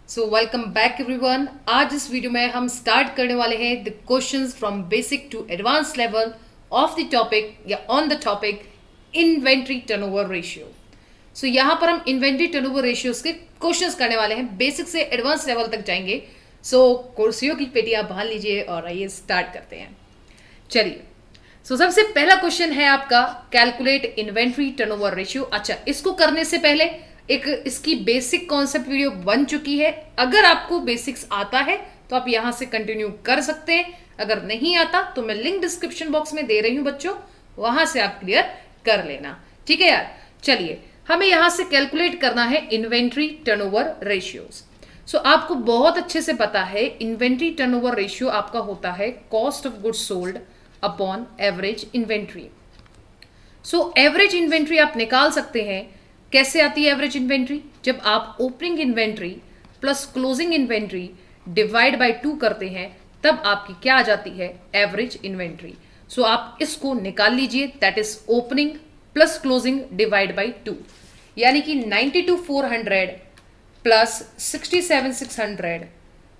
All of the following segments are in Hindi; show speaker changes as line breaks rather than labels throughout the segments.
So welcome back everyone. आज इस वीडियो में हम स्टार्ट करने वाले हैं the questions from basic to advance level of the topic या on the topic inventory turnover ratio. So यहाँ पर हम इन्वेंट्री टर्नओवर रेशियोज के क्वेश्चंस करने वाले हैं, बेसिक से एडवांस लेवल तक जाएंगे। सो कुर्सियों की पेटियां बांध लीजिए और आइए स्टार्ट करते हैं। चलिए, सबसे पहला क्वेश्चन है आपका कैलकुलेट इन्वेंट्री टर्नओवर रेशियो। अच्छा, इसको करने से पहले एक इसकी बेसिक कॉन्सेप्ट वीडियो बन चुकी है। अगर आपको बेसिक्स आता है तो आप यहां से कंटिन्यू कर सकते हैं, अगर नहीं आता तो मैं लिंक डिस्क्रिप्शन बॉक्स में दे रही हूं बच्चों, वहां से आप क्लियर कर लेना। ठीक है यार, चलिए हमें यहां से कैलकुलेट करना है इन्वेंट्री टर्नओवर रेशियोज। आपको बहुत अच्छे से पता है इन्वेंट्री टर्नओवर रेशियो आपका होता है cost of goods sold upon average inventory. Average inventory आप निकाल सकते हैं। कैसे आती है एवरेज इन्वेंट्री? जब आप opening inventory plus closing inventory divide by 2 करते हैं तब आपकी क्या आ जाती है? Average inventory. आप इसको निकाल लीजिए, that is opening plus closing divide by 2, यानी कि 92,400 प्लस 67,600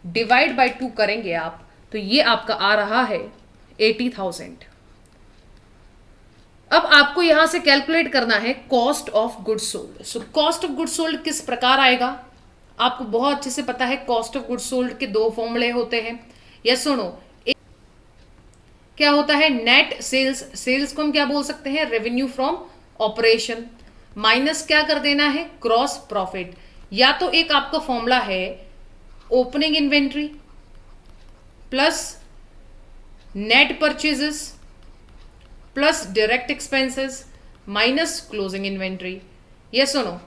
डिवाइड बाय 2 करेंगे आप तो ये आपका आ रहा है 80,000। अब आपको यहां से कैलकुलेट करना है cost of goods sold. Cost of goods sold किस प्रकार आएगा? आपको बहुत अच्छे से पता है कॉस्ट ऑफ गुड्स सोल्ड के 2 फॉर्मूले होते हैं। या सुनो, क्या होता है? Net sales. सेल्स को हम क्या बोल सकते हैं? रेवेन्यू फ्रॉम ऑपरेशन माइनस क्या कर देना है? Gross profit. या तो एक आपका फॉर्मूला है opening inventory plus net purchases plus direct expenses minus closing inventory. ये सुनो,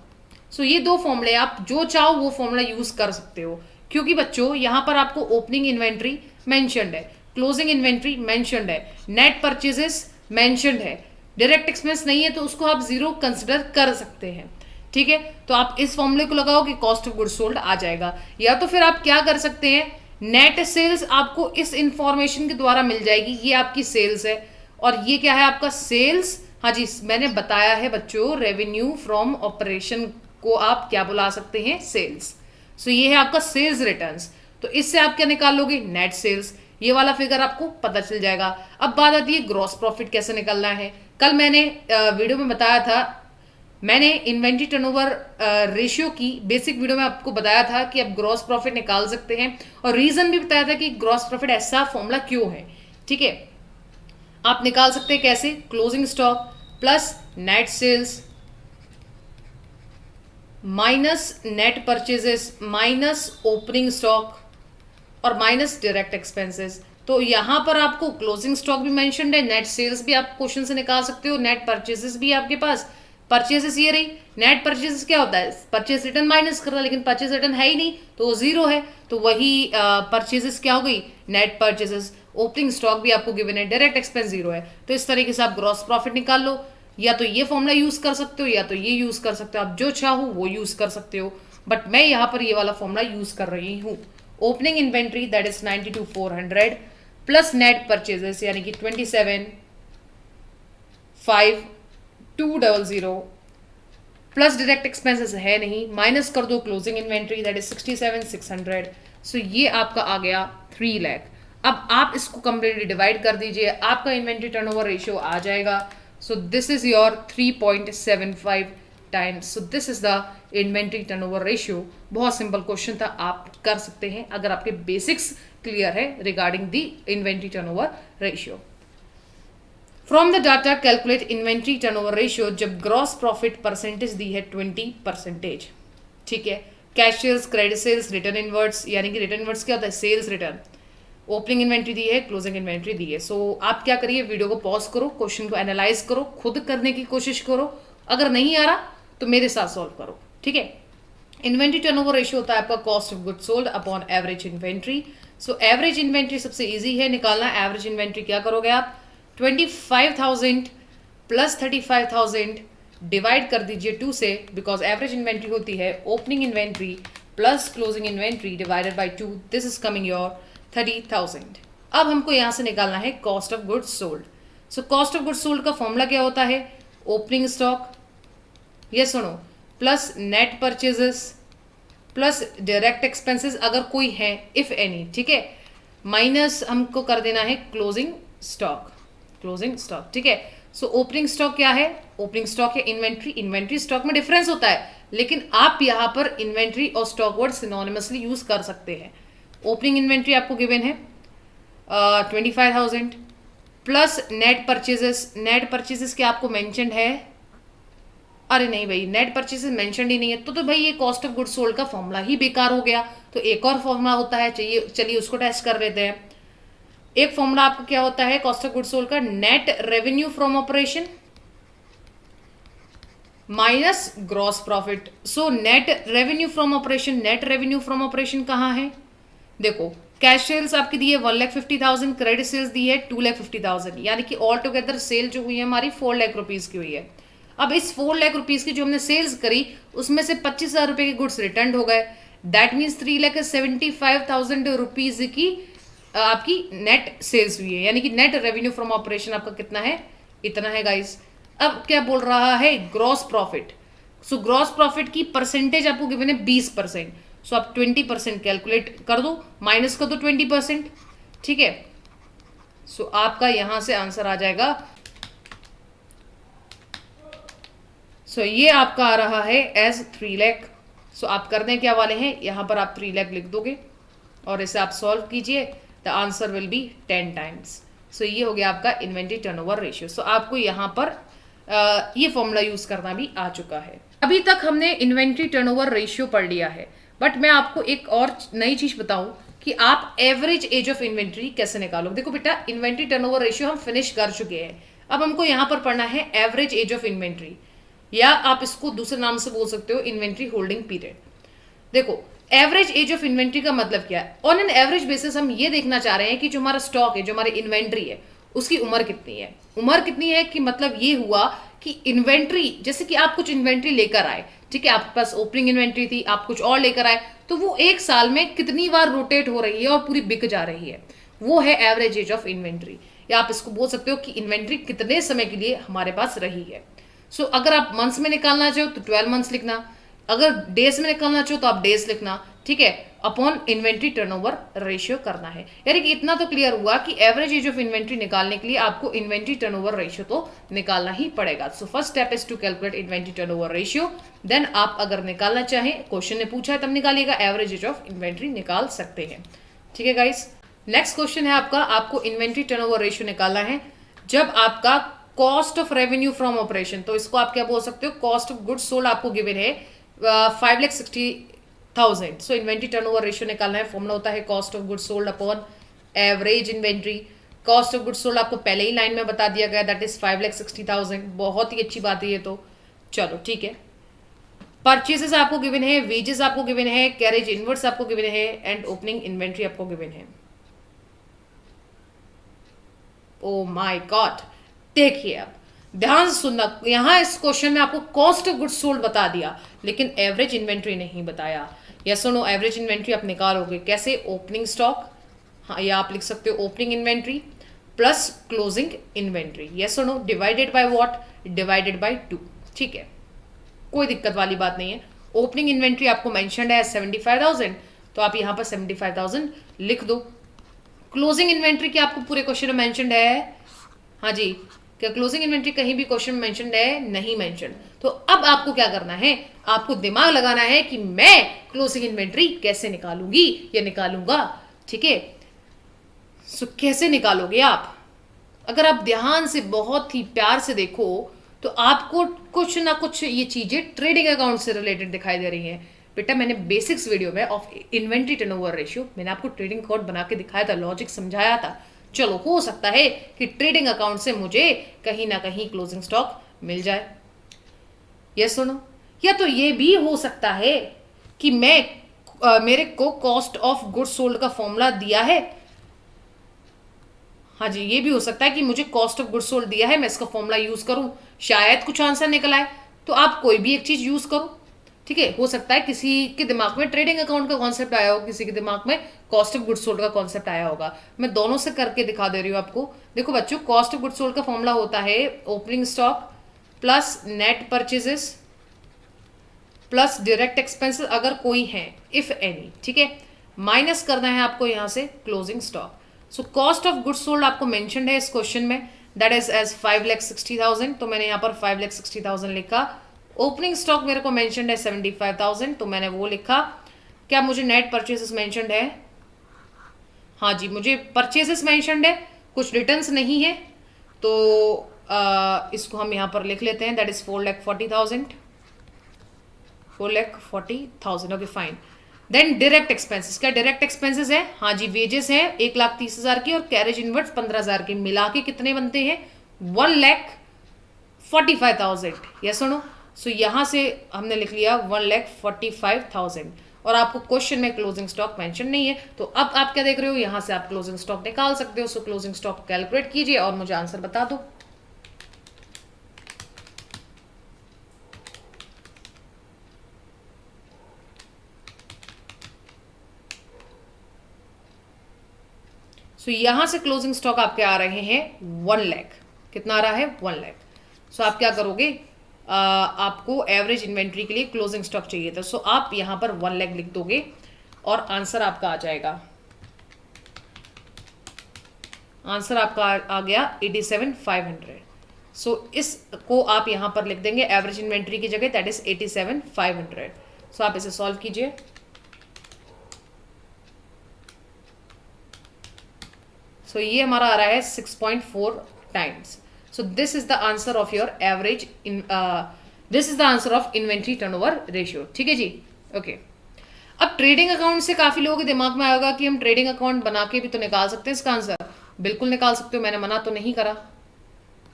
ये 2 फॉर्मूले आप जो चाहो वो फॉर्मूला यूज कर सकते हो, क्योंकि बच्चों यहां पर आपको ओपनिंग इन्वेंट्री मेंशन्ड है, क्लोजिंग इन्वेंट्री मेंशन्ड है, नेट परचेजेस मेंशन्ड है, डायरेक्ट एक्सपेंस नहीं है तो उसको आप 0 कंसिडर कर सकते हैं। ठीक है, तो आप इस फॉर्मूले को लगाओ कि कॉस्ट ऑफ गुड्स सोल्ड आ जाएगा। या तो फिर आप क्या कर सकते हैं, नेट सेल्स आपको इस इंफॉर्मेशन के द्वारा मिल जाएगी। ये आपकी सेल्स है और ये क्या है आपका? सेल्स। हाँ जी, मैंने बताया है बच्चों, रेवेन्यू फ्रॉम ऑपरेशन को आप क्या बुला सकते हैं? सेल्स। ये है आपका सेल्स रिटर्न्स। तो इससे आप क्या निकाल लोगे? Net sales. ये वाला फिगर आपको पता चल जाएगा। अब बात आती है ग्रॉस प्रॉफिट कैसे निकलना है। कल मैंने वीडियो में बताया था, मैंने इन्वेंट्री टर्नओवर रेशियो की बेसिक वीडियो में आपको बताया था कि आप ग्रॉस प्रॉफिट निकाल सकते हैं और रीजन भी बताया था कि ग्रॉस प्रॉफिट ऐसा फॉर्मूला क्यों है। ठीक है, आप निकाल सकते हैं कैसे? Closing stock plus net sales minus net purchases minus opening stock और माइनस डायरेक्ट एक्सपेंसेस। तो यहां पर आपको क्लोजिंग स्टॉक भी मेंशन्ड है, नेट सेल्स भी आप क्वेश्चन से निकाल सकते हो, नेट परचेजेस भी आपके पास। परचेजेस ये रही, नेट परचेजेस क्या होता है? परचेज रिटर्न माइनस कर रहा है, लेकिन परचेज रिटर्न है ही नहीं तो वो 0 है, तो वही परचेजेस क्या हो गई? Net purchases. ओपनिंग स्टॉक भी आपको गिवन है, डायरेक्ट एक्सपेंस 0 है। तो इस तरीके से आप ग्रॉस प्रॉफिट निकाल लो। या तो ये फॉर्मूला यूज कर सकते हो या तो ये यूज कर सकते हो, आप जो चाहो वो यूज कर सकते हो, बट मैं यहां पर ये वाला फॉर्मूला यूज कर रही हूं। Opening inventory that is 92,400 plus net purchases यानी कि 27,5,200 प्लस डायरेक्ट एक्सपेंसेस है नहीं, माइनस कर दो क्लोजिंग इन्वेंट्री दैट इज 67,600। ये आपका आ गया 3 लाख। अब आप इसको कंप्लीटली डिवाइड कर दीजिए, आपका इन्वेंट्री टर्नओवर रेशियो आ जाएगा। This is your 3.75 times. This is the inventory turnover ratio. बहुत सिंपल क्वेश्चन था, आप कर सकते हैं अगर आपके बेसिक्स क्लियर है regarding the inventory turnover ratio. From the data calculate inventory turnover ratio. जब ग्रॉस प्रॉफिट परसेंटेज दी है 20%। ठीक है, cash sales, credit sales, return inwards, यानी कि रिटर्न इनवर्ट्स क्या होता है? Sales return. ओपनिंग इन्वेंट्री दी है, क्लोजिंग इन्वेंट्री दी है। आप क्या करिए, वीडियो को पॉज करो, क्वेश्चन को एनालाइज करो, खुद करने की कोशिश करो, अगर नहीं आ रहा तो मेरे साथ सॉल्व करो। ठीक है, इन्वेंट्री टर्नओवर रेशियो होता है आपका cost of goods sold upon average inventory. Average inventory सबसे इजी है निकालना। एवरेज इन्वेंट्री क्या करोगे आप? 25,000 प्लस 35,000 डिवाइड कर दीजिए 2 से, बिकॉज एवरेज इन्वेंट्री होती है opening inventory plus closing inventory divided by 2। This is coming your 30,000। अब हमको यहां से निकालना है cost of goods sold. Cost of goods sold का फॉर्मूला क्या होता है? ओपनिंग स्टॉक, ये सुनो, plus net purchases plus direct expenses अगर कोई है, इफ एनी, ठीक है, माइनस हमको कर देना है क्लोजिंग स्टॉक, ठीक है। सो ओपनिंग स्टॉक क्या है? ओपनिंग स्टॉक है इन्वेंट्री स्टॉक में डिफरेंस होता है, लेकिन आप यहां पर इन्वेंट्री और स्टॉक वर्ड सिनोनिमसली यूज कर सकते हैं। ओपनिंग इन्वेंट्री आपको गिवन है 25,000 प्लस नेट परचेजेस क्या आपको मेंशन्ड है? अरे नहीं भाई, नेट परचेजेस मेंशन्ड ही नहीं है, तो भाई ये कॉस्ट ऑफ गुड्स सोल्ड का फॉर्मूला ही बेकार हो गया। तो एक और फॉर्मूला होता है, चलिए उसको टेस्ट कर लेते हैं। एक फॉर्मूला आपका क्या होता है कॉस्ट ऑफ गुड्स सोल्ड का? Net revenue from operation minus gross profit. So net revenue from operation कहाँ है? देखो, कैश सेल्स आपकी दी है 1,50,000, क्रेडिट सेल्स दी है 2,50,000, यानी कि ऑल टुगेदर सेल जो हुई है हमारी 4 लाख रुपीज की हुई है। अब इस 4 लाख रुपीज की जो हमने सेल्स करी, उसमें से 25,000 रुपए के गुड्स रिटर्न हो गए। दैट मीन्स 3,75,000 रुपीज की आपकी नेट सेल्स हुई है, यानी कि नेट रेवेन्यू फ्रॉम ऑपरेशन आपका कितना है? इतना है गाइस। अब क्या बोल रहा है? Gross profit. So gross profit की परसेंटेज आपको गिवन है 20%। सो आप 20% कैलकुलेट कर दो, माइनस कर दो 20%, ठीक है। सो आपका यहां से आंसर आ जाएगा। सो ये आपका आ रहा है एज 3 लाख। सो आप करने क्या वाले हैं, यहां पर आप 3 लाख लिख दोगे और इसे आप सॉल्व कीजिए, the answer will be 10 times. So ये हो गया आपका इन्वेंट्री टर्नओवर रेशियो। सो आपको यहां पर ये फॉर्मूला यूज करना भी आ चुका है। अभी तक हमने इन्वेंट्री टर्नओवर रेशियो पढ़ लिया है, बट मैं आपको एक और नई चीज बताऊं कि आप एवरेज एज ऑफ इन्वेंट्री कैसे निकालो। देखो बेटा, इन्वेंट्री टर्नओवर रेशियो हम फिनिश कर चुके हैं, अब हमको यहां पर पढ़ना है एवरेज एज ऑफ इन्वेंट्री, या आप इसको दूसरे नाम से बोल सकते हो इन्वेंट्री होल्डिंग पीरियड। देखो, एवरेज एज ऑफ इन्वेंट्री का मतलब क्या है? ऑन एन एवरेज बेसिस हम ये देखना चाह रहे हैं कि जो हमारा स्टॉक है, जो हमारी इन्वेंट्री है, उसकी उम्र कितनी है। उम्र कितनी है कि मतलब ये हुआ कि इन्वेंट्री, जैसे कि आप कुछ इन्वेंट्री लेकर आए, ठीक है, आपके पास ओपनिंग इन्वेंट्री थी, आप कुछ और लेकर आए, तो वो एक साल में कितनी बार रोटेट हो रही है और पूरी बिक जा रही है, वो है एवरेज एज ऑफ इन्वेंट्री। या आप इसको बोल सकते हो कि इन्वेंट्री कितने समय के लिए हमारे पास रही है। सो अगर आप मंथ्स में निकालना चाहो तो 12 मंथ्स लिखना, अगर डेज में निकालना चाहो तो आप डेज लिखना, ठीक है, अपॉन इन्वेंट्री टर्नओवर रेशियो करना है। यानी कि इतना तो क्लियर हुआ कि एवरेज एज ऑफ इन्वेंट्री निकालने के लिए आपको इन्वेंट्री टर्नओवर रेशियो तो निकालना ही पड़ेगा। So first step is to calculate inventory turnover ratio, then आप अगर निकालना चाहें, क्वेश्चन ने पूछा है तब निकालिएगा, एवरेज एज ऑफ इन्वेंट्री निकाल सकते हैं, ठीक है गाइस। नेक्स्ट क्वेश्चन है आपको इन्वेंट्री टर्नओवर रेशियो निकालना है जब आपका cost of revenue from operation, तो इसको आप क्या बोल सकते हो, कॉस्ट ऑफ गुड्स सोल्ड आपको गिवन है 5,60,000। सो इन्वेंट्री टर्नओवर रेशियो निकालना है, फॉर्मूला होता है cost of goods sold upon average inventory. Cost of goods sold आपको पहले ही लाइन में बता दिया गया, दैट इज 5,60,000। बहुत ही अच्छी बात है ये तो, चलो ठीक है। परचेजेस आपको गिवन है, वेजेस आपको गिवन है, कैरेज इनवर्ट्स आपको गिवन है, एंड ओपनिंग इन्वेंट्री आपको गिवन है। ओ माय गॉड, देखिए अब ध्यान से सुनना, यहां इस क्वेश्चन में आपको कॉस्ट ऑफ गुड्स सोल्ड बता दिया, लेकिन एवरेज इन्वेंट्री नहीं बताया। यस और नो, एवरेज इन्वेंट्री आप निकालोगे कैसे? ओपनिंग स्टॉक, हाँ, या आप लिख सकते हो opening inventory plus closing inventory. Yes और no, divided by what? Divided by 2, ठीक है, कोई दिक्कत वाली बात नहीं है। ओपनिंग इन्वेंट्री आपको मेंशन्ड है 75,000, तो आप यहां पर 75,000 लिख दो। क्लोजिंग इन्वेंट्री क्या आपको पूरे क्वेश्चन में मेंशन्ड है? हाँ जी, क्या क्लोजिंग इन्वेंट्री कहीं भी क्वेश्चन में मेंशन्ड है? नहीं मेंशन्ड। तो अब आपको क्या करना है, आपको दिमाग लगाना है कि मैं क्लोजिंग इन्वेंट्री कैसे निकालूंगी या निकालूंगा, ठीक है। सो कैसे निकालोगे आप? अगर आप ध्यान से बहुत ही प्यार से देखो तो आपको कुछ ना कुछ ये चीजें ट्रेडिंग अकाउंट से रिलेटेड दिखाई दे रही हैं। बेटा, मैंने बेसिक्स वीडियो में ऑफ इन्वेंट्री टर्नओवर रेशियो मैंने आपको ट्रेडिंग अकाउंट बना के दिखाया था, लॉजिक समझाया था। चलो, हो सकता है कि ट्रेडिंग अकाउंट से मुझे कहीं ना कहीं क्लोजिंग स्टॉक मिल जाए। यस सुनो, या तो ये भी हो सकता है कि मेरे को कॉस्ट ऑफ गुड्स सोल्ड का फॉर्मूला दिया है। हाँ जी, ये भी हो सकता है कि मुझे कॉस्ट ऑफ गुड्स सोल्ड दिया है, मैं इसका फॉर्मूला यूज करूं, शायद कुछ आंसर निकल आए। तो आप कोई भी एक चीज यूज करो, ठीक है। हो सकता है किसी के दिमाग में ट्रेडिंग अकाउंट का कॉन्सेप्ट आया हो, किसी के दिमाग में कॉस्ट ऑफ गुड्स सोल्ड का कॉन्सेप्ट आया होगा। मैं दोनों से करके दिखा दे रही हूँ आपको। देखो बच्चों, कॉस्ट ऑफ गुड्स सोल्ड का फॉर्मूला होता है opening stock plus net purchases plus direct expenses अगर कोई है, इफ एनी, ठीक है, माइनस करना है आपको यहाँ से closing stock. So cost of goods sold आपको मेंशन्ड है इस क्वेश्चन में, दैट इज एज 5,60,000, तो मैंने यहाँ पर 5,60,000 लिखा। ओपनिंग स्टॉक मेरे को मेंशन्ड है 75,000, तो मैंने वो लिखा। क्या मुझे नेट परचेसेस मेंशन्ड है? हाँ जी, मुझे परचेसेस मेंशन्ड है, कुछ रिटर्न्स नहीं है, तो इसको हम यहाँ पर लिख लेते हैं, that is 4,40,000, 4,40,000, okay fine. Then direct expenses, क्या डायरेक्ट एक्सपेंसेस है? हाँ जी, वेजेस है 1,30,000 की और कैरेज इनवर्ट्स 15,000 की, मिला के कितने बनते हैं? 1,45,000। यस सुनो, सो यहाँ से हमने लिख लिया 1,45,000 और आपको क्वेश्चन में क्लोजिंग स्टॉक मेंशन नहीं है, तो अब आप क्या देख रहे हो, यहाँ से आप क्लोजिंग स्टॉक निकाल सकते हो। सो क्लोजिंग स्टॉक कैलकुलेट कीजिए और मुझे आंसर बता दो। सो यहां से क्लोजिंग स्टॉक आपके आ रहे हैं 1 लाख। कितना आ रहा है? 1 लाख। सो आप क्या करोगे, आपको एवरेज इन्वेंट्री के लिए क्लोजिंग स्टॉक चाहिए था, सो आप यहां पर 1 लाख लिख दोगे और आंसर आपका आ जाएगा। आंसर आपका आ गया 87,500। सो इसको आप यहां पर लिख देंगे एवरेज इन्वेंट्री की जगह, दैट इज 87,500। सो आप इसे सॉल्व कीजिए। सो ये हमारा आ रहा है 6.4 times. So this is the answer of your average this is the answer of inventory turnover ratio. ठीक है जी, ओके। अब ट्रेडिंग अकाउंट से काफी लोगों के दिमाग में आएगा कि हम ट्रेडिंग अकाउंट बना के भी तो निकाल सकते हैं इसका आंसर। बिल्कुल निकाल सकते हो, मैंने मना तो नहीं करा।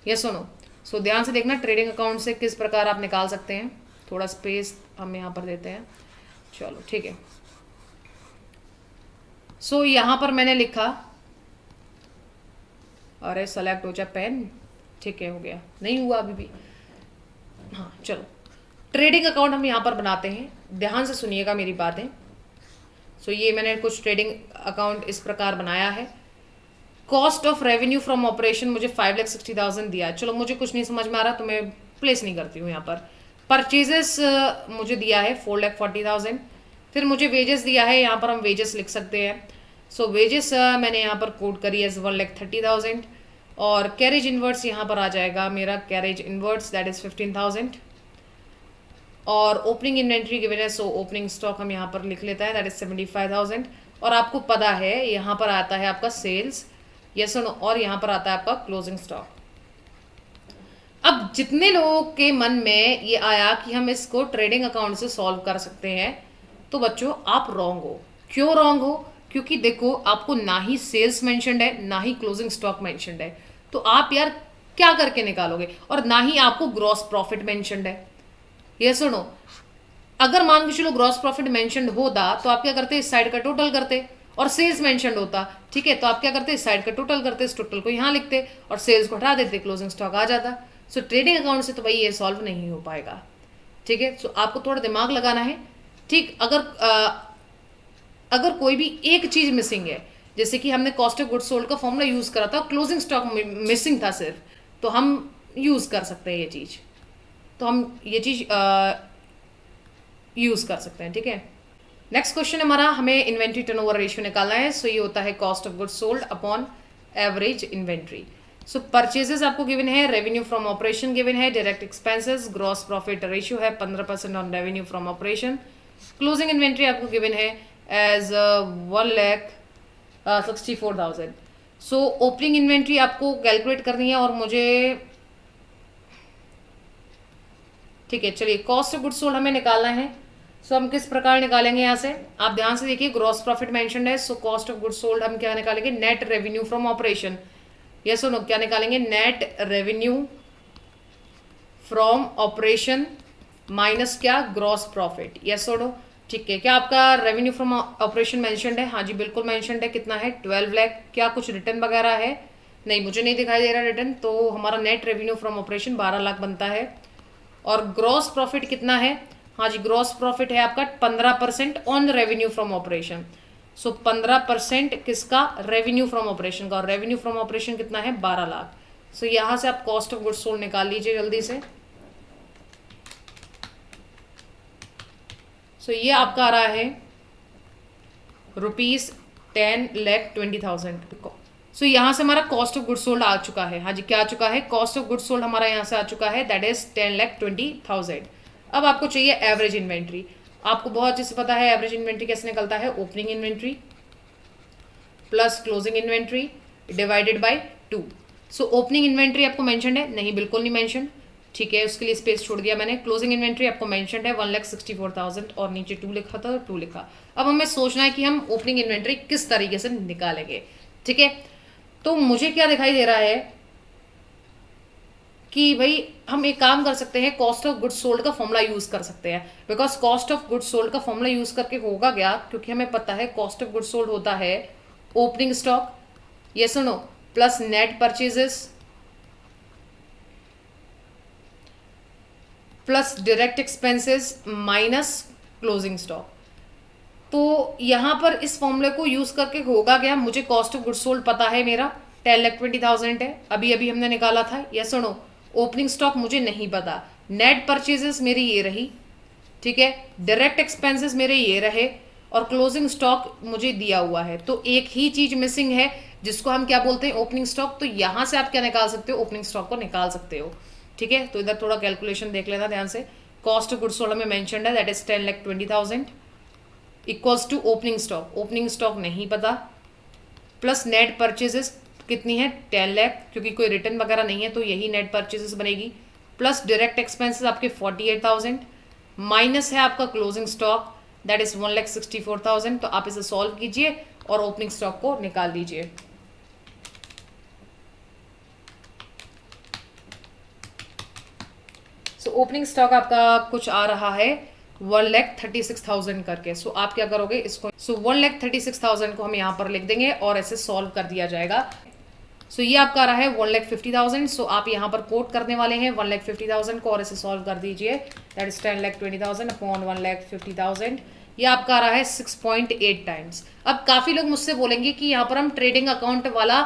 यस सुनो, सो ध्यान से देखना ट्रेडिंग अकाउंट से किस प्रकार आप निकाल सकते हैं। थोड़ा स्पेस हम यहाँ पर देते हैं, चलो ठीक है। सो यहाँ पर मैंने लिखा, अरे सेलेक्ट हो जाए पेन, ठीक है हो गया, नहीं हुआ अभी भी। हाँ चलो, ट्रेडिंग अकाउंट हम यहाँ पर बनाते हैं, ध्यान से सुनिएगा मेरी बातें। सो ये मैंने कुछ ट्रेडिंग अकाउंट इस प्रकार बनाया है। Cost of revenue from operation मुझे 5,60,000 दिया है। चलो मुझे कुछ नहीं समझ में आ रहा तो मैं प्लेस नहीं करती हूँ यहाँ पर। परचेजेस मुझे दिया है 4,40,000। फिर मुझे वेजेस दिया है, यहाँ पर हम वेजेस लिख सकते हैं। सो वेजेस मैंने यहाँ पर कोड करी एज 1,30,000 और कैरेज इनवर्ट्स यहाँ पर आ जाएगा मेरा कैरेज इनवर्ट्स, दैट इज 15,000 और ओपनिंग इन्वेंट्री गिवन है, सो ओपनिंग स्टॉक हम यहाँ पर लिख लेते हैं, दैट इज 75,000 और आपको पता है यहाँ पर आता है आपका सेल्स, यस और यहाँ पर आता है आपका क्लोजिंग स्टॉक। अब जितने लोगों के मन में ये आया कि हम इसको ट्रेडिंग अकाउंट से सॉल्व कर सकते हैं, तो बच्चों आप रॉन्ग हो। क्यों रॉन्ग हो? क्योंकि देखो आपको ना ही सेल्स मेंशन्ड है ना ही क्लोजिंग स्टॉक मेंशन्ड है, तो आप यार क्या करके निकालोगे? और ना ही आपको ग्रॉस प्रॉफिट मेंशन्ड है। ये सुनो, अगर मान के चलो ग्रॉस प्रॉफिट मेंशन्ड होता तो आप क्या करते? इस साइड का टोटल करते, और सेल्स मेंशन्ड होता, ठीक है, तो आप क्या करते? इस साइड का टोटल करते, इस टोटल को यहाँ लिखते और सेल्स को हटा देते, क्लोजिंग स्टॉक आ जाता। सो ट्रेडिंग अकाउंट से तो भाई ये सॉल्व नहीं हो पाएगा, ठीक है। सो आपको थोड़ा दिमाग लगाना है, ठीक। अगर कोई भी एक चीज मिसिंग है, जैसे कि हमने कॉस्ट ऑफ गुड्स सोल्ड का फॉर्मूला यूज करा था, क्लोजिंग स्टॉक मिसिंग था सिर्फ, तो हम यूज कर सकते हैं ये चीज, तो हम ये चीज यूज कर सकते हैं, ठीक है। नेक्स्ट क्वेश्चन हमारा, हमें इन्वेंट्री टर्नओवर रेशियो निकालना है। सो ये होता है cost of goods sold upon average inventory. So purchases आपको गिवन है, रेवेन्यू फ्रॉम ऑपरेशन गिवन है, direct expenses, gross profit ratio है 15% on revenue from operation, closing inventory आपको गिवन है एज 1,64,000। सो ओपनिंग इन्वेंट्री आपको कैलकुलेट करनी है और मुझे, ठीक है चलिए, कॉस्ट ऑफ गुड्स सोल्ड हमें निकालना है। सो हम किस प्रकार निकालेंगे यहाँ से, आप ध्यान से देखिए, ग्रॉस प्रॉफिट मेंशन्ड है, so cost of goods sold हम क्या निकालेंगे? Net revenue from operation. Yes और नो, क्या निकालेंगे? Net revenue from operation minus क्या? Gross profit. यस और नो, ठीक है। क्या आपका रेवेन्यू फ्रॉम ऑपरेशन मेंशन्ड है? हाँ जी बिल्कुल मेंशन्ड है। कितना है? 12 लाख। क्या कुछ रिटर्न वगैरह है? नहीं, मुझे नहीं दिखाई दे रहा रिटर्न, तो हमारा net revenue from operation 12 lakh बनता है। और ग्रॉस प्रॉफिट कितना है? हाँ जी, ग्रॉस प्रॉफिट है आपका 15% ऑन रेवेन्यू फ्रॉम ऑपरेशन। सो 15% किसका? रेवेन्यू फ्रॉम ऑपरेशन का, और रेवेन्यू फ्रॉम ऑपरेशन कितना है? 12 लाख। सो यहाँ से आप कॉस्ट ऑफ गुड्स सोल्ड निकाल लीजिए जल्दी से। सो ये आपका आ रहा है ₹10,20,000। सो यहाँ से हमारा कॉस्ट ऑफ गुड सोल्ड आ चुका है। हाँ जी, क्या आ चुका है? कॉस्ट ऑफ गुड सोल्ड हमारा यहाँ से आ चुका है, दैट इज 10,20,000। अब आपको चाहिए एवरेज इन्वेंट्री। आपको बहुत अच्छे से पता है एवरेज इन्वेंट्री कैसे निकलता है, opening inventory plus closing inventory divided by 2। So opening inventory आपको मेंशन्ड है? नहीं, बिल्कुल नहीं मेंशन। ठीक है, उसके लिए स्पेस छोड़ दिया मैंने। क्लोजिंग इन्वेंट्री आपको मेंशन्ड है 1,64,000 और नीचे 2 लिखा था, 2 लिखा। अब हमें सोचना है कि हम ओपनिंग इन्वेंट्री किस तरीके से निकालेंगे। ठीक है, तो मुझे क्या दिखाई दे रहा है कि भाई हम एक काम कर सकते हैं, कॉस्ट ऑफ गुड्स सोल्ड का फॉर्मूला यूज कर सकते हैं। Because cost of goods sold का फॉर्मूला यूज करके होगा क्या, क्योंकि हमें पता है कॉस्ट ऑफ गुड्स सोल्ड होता है ओपनिंग स्टॉक, ये सुनो, plus net purchases plus direct expenses minus closing stock. तो यहां पर इस फॉर्मूले को यूज करके होगा क्या, मुझे कॉस्ट ऑफ गुड्स सोल्ड पता है मेरा 10,20,000 है, अभी अभी हमने निकाला था, या सुनो, ओपनिंग स्टॉक मुझे नहीं पता, नेट परचेजेस मेरी ये रही, ठीक है, डायरेक्ट एक्सपेंसेस मेरे ये रहे, और क्लोजिंग स्टॉक मुझे दिया हुआ है। तो एक ही चीज मिसिंग है जिसको हम क्या बोलते हैं, ओपनिंग स्टॉक। तो यहां से आप क्या निकाल सकते हो, ओपनिंग स्टॉक को निकाल सकते हो। ठीक है, तो इधर थोड़ा कैलकुलेशन देख लेना ध्यान से। कॉस्ट ऑफ गुड्स सोल्ड में मेंशन्ड है, that is 10,20,000 equals to opening stock, opening stock नहीं पता, प्लस नेट परचेजेस कितनी है 10 लाख, क्योंकि कोई रिटर्न वगैरह नहीं है तो यही नेट परचेजेस बनेगी, प्लस डायरेक्ट एक्सपेंसेस आपके 48,000, माइनस है आपका क्लोजिंग स्टॉक दैट इज 1,64,000। तो आप इसे सॉल्व कीजिए और ओपनिंग स्टॉक को निकाल लीजिए। सो ओपनिंग स्टॉक आपका कुछ आ रहा है 1,36,000 करके। सो आप क्या करोगे इसको, सो 1,36,000 को हम यहाँ पर लिख देंगे और ऐसे सॉल्व कर दिया जाएगा। सो ये आपका आ रहा है 1,50,000। सो आप यहाँ पर कोट करने वाले हैं 1,50,000 को और ऐसे सॉल्व कर दीजिए, दैट इज 10,20,000 अपॉन 1,50,000। ये आपका आ रहा है 6.8 टाइम्स। अब काफी लोग मुझसे बोलेंगे कि यहाँ पर हम ट्रेडिंग अकाउंट वाला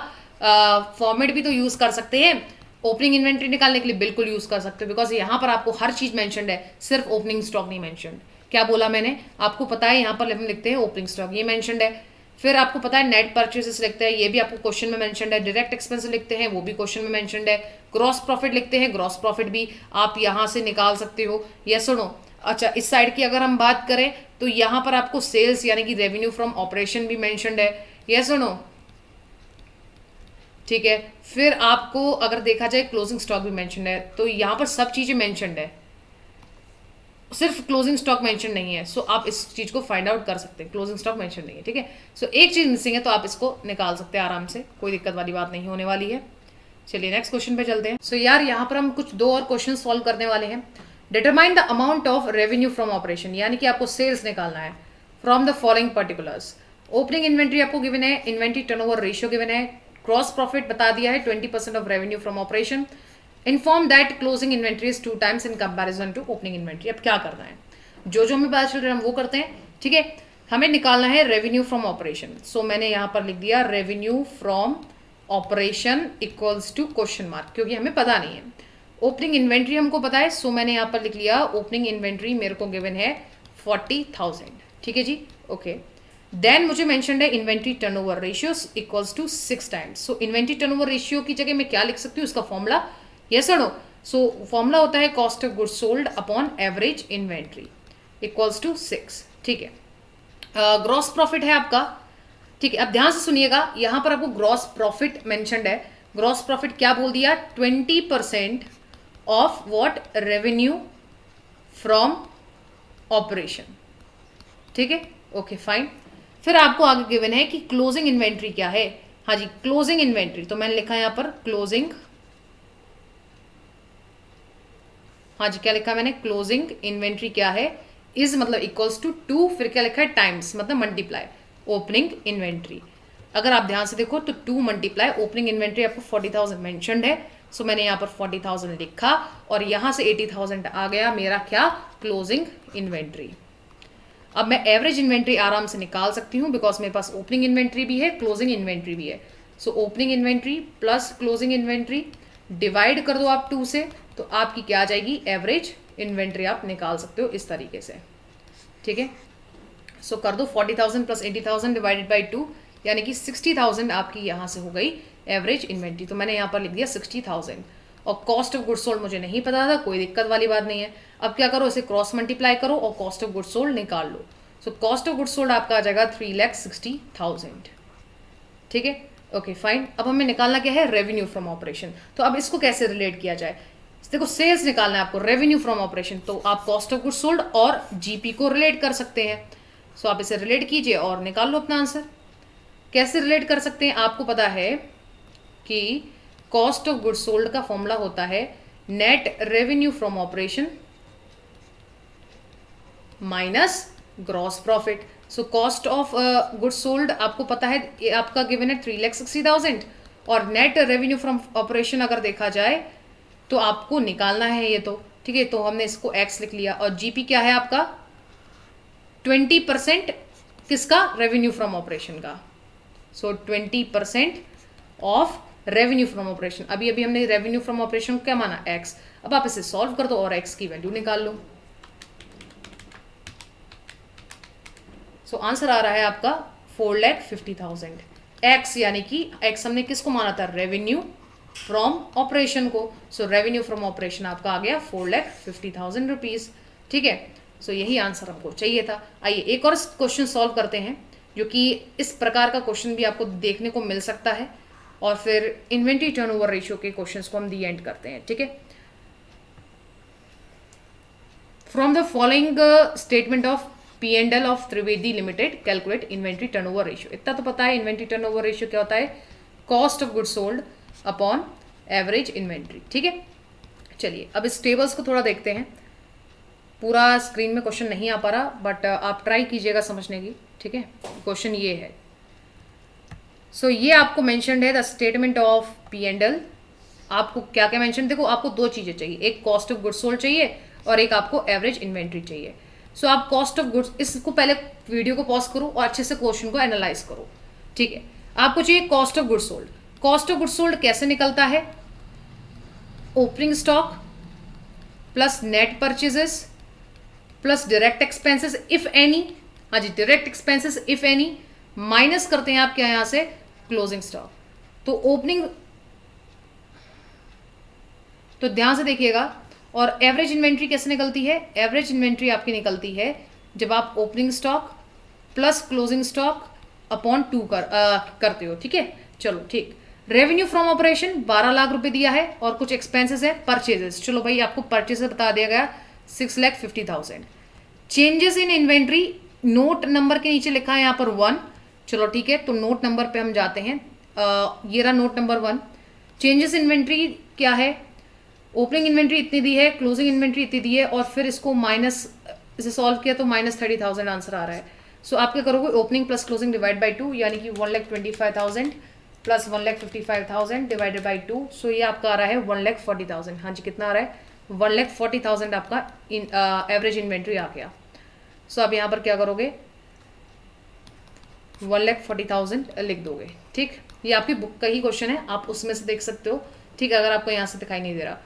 फॉर्मेट भी तो यूज कर सकते हैं ओपनिंग इन्वेंट्री निकालने के लिए। बिल्कुल यूज कर सकते हो, बिकॉज यहाँ पर आपको हर चीज मेंशन्ड है, सिर्फ ओपनिंग स्टॉक नहीं मेंशन्ड। क्या बोला मैंने, आपको पता है यहाँ पर हम लिखते हैं ओपनिंग स्टॉक, ये मेंशन्ड है। फिर आपको पता है नेट परचेसेस लिखते हैं, ये भी आपको क्वेश्चन में मेंशन्ड है। डायरेक्ट एक्सपेंस लिखते हैं, वो भी क्वेश्चन में मेंशन्ड है। ग्रॉस प्रॉफिट लिखते हैं, ग्रॉस प्रॉफिट भी आप यहाँ से निकाल सकते हो। या सुनो, अच्छा इस साइड की अगर हम बात करें तो यहाँ पर आपको सेल्स यानी कि रेवेन्यू फ्रॉम ऑपरेशन भी मेंशन्ड है। या सुनो, ठीक है, फिर आपको अगर देखा जाए क्लोजिंग स्टॉक भी मेंशन्ड है। तो यहाँ पर सब चीजें मेंशन्ड है, सिर्फ क्लोजिंग स्टॉक मेंशन नहीं है। सो आप इस चीज को फाइंड आउट कर सकते हैं, क्लोजिंग स्टॉक मेंशन नहीं है। ठीक है, सो एक चीज मिसिंग है तो आप इसको निकाल सकते हैं आराम से, कोई दिक्कत वाली बात नहीं होने वाली है। चलिए नेक्स्ट क्वेश्चन पे चलते हैं। सो यार यहाँ पर हम कुछ 2 और क्वेश्चन सॉल्व करने वाले हैं। Determine the amount of revenue from operation, यानी कि आपको सेल्स निकालना है from the following particulars. Opening inventory आपको गिवन है, इन्वेंट्री टर्नओवर रेशियो गिवन है, क्रॉस प्रॉफिट बता दिया है 20% of revenue from operation, inform that closing inventory is 2 times in comparison to opening inventory. अब क्या करना है, जो हमें पता चल रहा है हम वो करते हैं। ठीक है, हमें निकालना है रेवेन्यू फ्रॉम ऑपरेशन। सो मैंने यहां पर लिख दिया revenue from operation equals to question mark, क्योंकि हमें पता नहीं है। ओपनिंग इन्वेंट्री हमको पता है, सो मैंने यहां पर लिख लिया ओपनिंग इन्वेंट्री मेरे को गिवन है 40,000। ठीक है जी, ओके। देन मुझे मेंशन्ड है inventory turnover ratio equals to 6 times. So inventory turnover ratio की जगह मैं क्या लिख सकती हूँ, उसका फॉर्मूला, यस और नो। सो फॉर्मूला होता है cost of goods sold upon average inventory equals to 6। ठीक है, ग्रॉस प्रॉफिट है आपका। ठीक है, अब ध्यान से सुनिएगा, यहां पर आपको ग्रॉस प्रॉफिट मेंशन्ड है। ग्रॉस प्रॉफिट क्या बोल दिया, 20% of what, revenue from operation. ठीक है, ओके फाइन। फिर आपको आगे गिवन है कि क्लोजिंग इन्वेंट्री क्या है। हाँ जी, क्लोजिंग इन्वेंट्री, तो मैंने लिखा है यहां पर क्लोजिंग, हाँ जी क्या लिखा मैंने, क्लोजिंग इन्वेंट्री क्या है, इज मतलब इक्वल्स टू 2, फिर क्या लिखा है टाइम्स, मतलब मल्टीप्लाई ओपनिंग इन्वेंट्री। अगर आप ध्यान से देखो तो 2 मल्टीप्लाई ओपनिंग इन्वेंट्री आपको 40,000 मेंशन्ड है। सो मैंने यहाँ पर 40,000 लिखा और यहाँ से 80,000 आ गया मेरा क्या, क्लोजिंग इन्वेंट्री। अब मैं एवरेज इन्वेंट्री आराम से निकाल सकती हूँ, बिकॉज मेरे पास ओपनिंग इन्वेंट्री भी है, क्लोजिंग इन्वेंट्री भी है। So opening inventory plus closing inventory divide कर दो आप 2 से, तो आपकी क्या आ जाएगी, एवरेज इन्वेंट्री आप निकाल सकते हो इस तरीके से। ठीक है। सो कर दो 40,000 प्लस 80,000 डिवाइडेड बाई 2, यानी कि 60,000 आपकी यहाँ से हो गई एवरेज इन्वेंट्री। तो मैंने यहाँ पर लिख दिया 60,000। और कॉस्ट ऑफ गुड्स सोल्ड मुझे नहीं पता था, कोई दिक्कत वाली बात नहीं है। अब क्या करो, इसे क्रॉस मल्टीप्लाई करो और कॉस्ट ऑफ गुड्स सोल्ड निकाल लो। So cost of goods sold आपका आ जाएगा 3,60,000। ठीक है, ओके फाइन। अब हमें निकालना क्या है, रेवेन्यू फ्रॉम ऑपरेशन। तो अब इसको कैसे रिलेट किया जाए, देखो सेल्स निकालना है आपको, रेवेन्यू फ्रॉम ऑपरेशन, तो आप कॉस्ट ऑफ गुड्स सोल्ड और जीपी को रिलेट कर सकते हैं। सो आप इसे रिलेट कीजिए और निकाल लो अपना आंसर। कैसे रिलेट कर सकते हैं, आपको पता है कि कॉस्ट ऑफ गुड्स सोल्ड का फॉर्मूला होता है net revenue from operation minus gross profit. So cost of goods sold आपको पता है, ये आपका गिवन है 3,60,000, और नेट रेवेन्यू फ्रॉम ऑपरेशन अगर देखा जाए तो आपको निकालना है ये तो, ठीक है। तो हमने इसको एक्स लिख लिया, और जीपी क्या है आपका 20% किसका, रेवेन्यू फ्रॉम ऑपरेशन का। सो 20% ऑफ रेवेन्यू फ्रॉम ऑपरेशन। अभी अभी हमने रेवेन्यू फ्रॉम ऑपरेशन को क्या माना, एक्स। अब आप इसे सॉल्व कर दो और एक्स की वैल्यू निकाल लो। सो आंसर आ रहा है आपका 4,50,000। एक्स यानी कि एक्स हमने किसको माना था, रेवेन्यू फ्रॉम ऑपरेशन को। सो रेवेन्यू फ्रॉम ऑपरेशन आपका आ गया 4,50,000 रुपीज। ठीक है, सो यही आंसर हमको चाहिए था। आइए एक और क्वेश्चन सॉल्व करते हैं, जो कि इस प्रकार का क्वेश्चन भी आपको देखने को मिल सकता है, और फिर इन्वेंट्री टर्नओवर रेशियो के क्वेश्चंस को हम दी एंड करते हैं। ठीक है, from the following statement of P&L of Trivedi limited calculate inventory turnover ratio. इतना तो पता है इन्वेंट्री टर्नओवर रेशियो क्या होता है, cost of goods sold upon average inventory. ठीक है, चलिए अब इस टेबल्स को थोड़ा देखते हैं। पूरा स्क्रीन में क्वेश्चन नहीं आ पा रहा, बट आप ट्राई कीजिएगा समझने की। ठीक है, क्वेश्चन ये है। सो ये आपको मेंशन्ड है द स्टेटमेंट ऑफ P&L। आपको क्या क्या मेंशन, देखो आपको दो चीजें चाहिए, एक कॉस्ट ऑफ गुड्स सोल्ड चाहिए और एक आपको एवरेज इन्वेंट्री चाहिए। सो आप कॉस्ट ऑफ गुड्स, इसको पहले वीडियो को पॉज करो और अच्छे से क्वेश्चन को एनालाइज करो। ठीक है, आपको चाहिए cost of goods sold. Cost of goods sold कैसे निकलता है, opening stock plus net purchases plus direct expenses if any. हाँ जी, direct expenses if any minus करते हैं आप क्या यहां से, क्लोजिंग स्टॉक। तो ओपनिंग, तो ध्यान से देखिएगा। और एवरेज इन्वेंट्री कैसे निकलती है, एवरेज इन्वेंट्री आपकी निकलती है जब आप opening stock plus closing stock upon 2 करते हो। ठीक है, चलो ठीक। रेवेन्यू फ्रॉम ऑपरेशन 12 लाख रुपए दिया है और कुछ एक्सपेंसेस है, परचेजेस। चलो भाई आपको परचेजेस बता दिया गया 6,50,000। Changes in inventory, note number के नीचे लिखा है यहाँ पर 1। चलो ठीक है, तो नोट नंबर पे हम जाते हैं। ये रहा नोट नंबर 1। चेंजेस इन्वेंट्री क्या है, ओपनिंग इन्वेंट्री इतनी दी है, क्लोजिंग इन्वेंट्री इतनी दी है, और फिर इसको माइनस, इसे सॉल्व किया तो -30,000 आंसर आ रहा है। सो आप क्या करोगे, opening plus closing divide by 2, यानी कि 1,25,000 प्लस 1,55,000 डिवाइडेड बाई 2। सो ये आपका आ रहा है 1,40,000। हाँ जी, कितना आ रहा है, 1,40,000 आपका एवरेज इन्वेंट्री आ गया। सो आप यहाँ पर क्या करोगे, 1,40,000 लिख दोगे। ठीक, ये आपकी बुक का ही क्वेश्चन है, आप उसमें से देख सकते हो। ठीक है, अगर आपको यहाँ से दिखाई नहीं दे रहा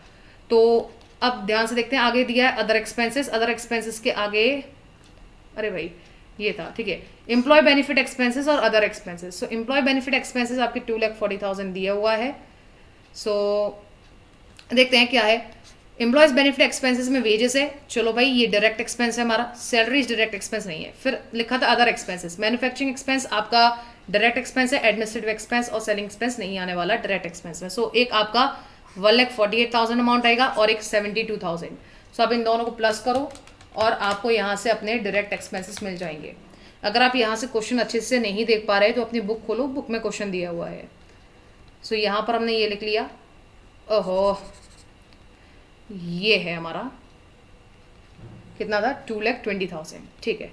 तो अब ध्यान से देखते हैं। आगे दिया है अदर एक्सपेंसेस, अदर एक्सपेंसेस के आगे, अरे भाई ये था। ठीक है, एम्प्लॉय बेनिफिट एक्सपेंसेस और अदर एक्सपेंसेस। सो एम्प्लॉय बेनिफिट एक्सपेंसेस आपके 2,40,000 दिया हुआ है। सो देखते हैं क्या है। एम्प्लॉयज बेनिफिट एक्सपेंसेस में वेजेस है। चलो भाई ये डायरेक्ट एक्सपेंस है हमारा, सैलरीज डायरेक्ट एक्सपेंस नहीं है। फिर लिखा था अदर एक्सपेंसेस, मैन्युफैक्चरिंग एक्सपेंस आपका डायरेक्ट एक्सपेंस है, एडमिनिस्ट्रेटिव एक्सपेंस और सेलिंग एक्सपेंस नहीं आने वाला डायरेक्ट एक्सपेंस में। सो एक आपका 1,48,000 अमाउंट आएगा और एक 72,000। सो आप इन दोनों को प्लस करो और आपको यहाँ से अपने डायरेक्ट एक्सपेंसेस मिल जाएंगे। अगर आप यहाँ से क्वेश्चन अच्छे से नहीं देख पा रहे तो अपनी बुक खोलो, बुक में क्वेश्चन दिया हुआ है। सो यहाँ पर हमने ये लिख लिया, ओहो ये है हमारा, कितना था, 2,20,000। ठीक है,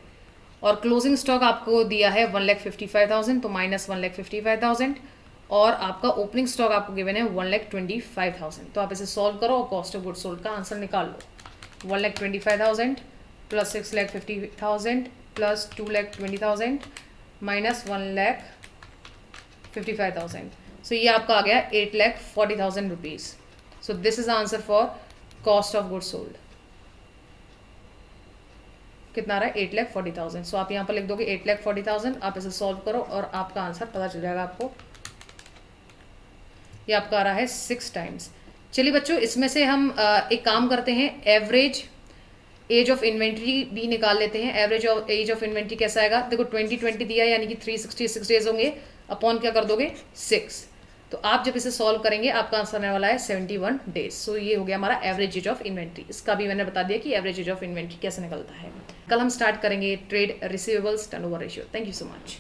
और क्लोजिंग स्टॉक आपको दिया है 1,55,000, तो माइनस 1,55,000, और आपका ओपनिंग स्टॉक आपको गिवन है 1,25,000। तो आप इसे सॉल्व करो और कॉस्ट ऑफ गुड्स सोल्ड का आंसर निकाल लो। 1,25,000 प्लस 6,50,000 प्लस 2,20,000 माइनस 1,55,000। सो ये आपका आ गया 8,40,000 rupees. So this is answer for cost of goods sold. कितना आ रहा है 8,40,000। सो आप यहाँ पर लिख दोगे 8,40,000, आप इसे सॉल्व करो और आपका आंसर पता चल जाएगा आपको। ये आपका आ रहा है 6 टाइम्स। चलिए बच्चों, इसमें से हम एक काम करते हैं, एवरेज एज ऑफ इन्वेंट्री भी निकाल लेते हैं। एवरेज एज ऑफ इन्वेंट्री कैसा आएगा? देखो 2020 दिया है, यानी कि 366 डेज होंगे, अपॉन क्या कर दोगे 6। तो आप जब इसे सॉल्व करेंगे आपका आंसर आने वाला है 71 डेज। सो ये हो गया हमारा एवरेज एज ऑफ इन्वेंट्री। इसका भी मैंने बता दिया कि एवरेज एज ऑफ इन्वेंट्री कैसे निकलता है। कल हम स्टार्ट करेंगे trade receivables turnover ratio. Thank you so much.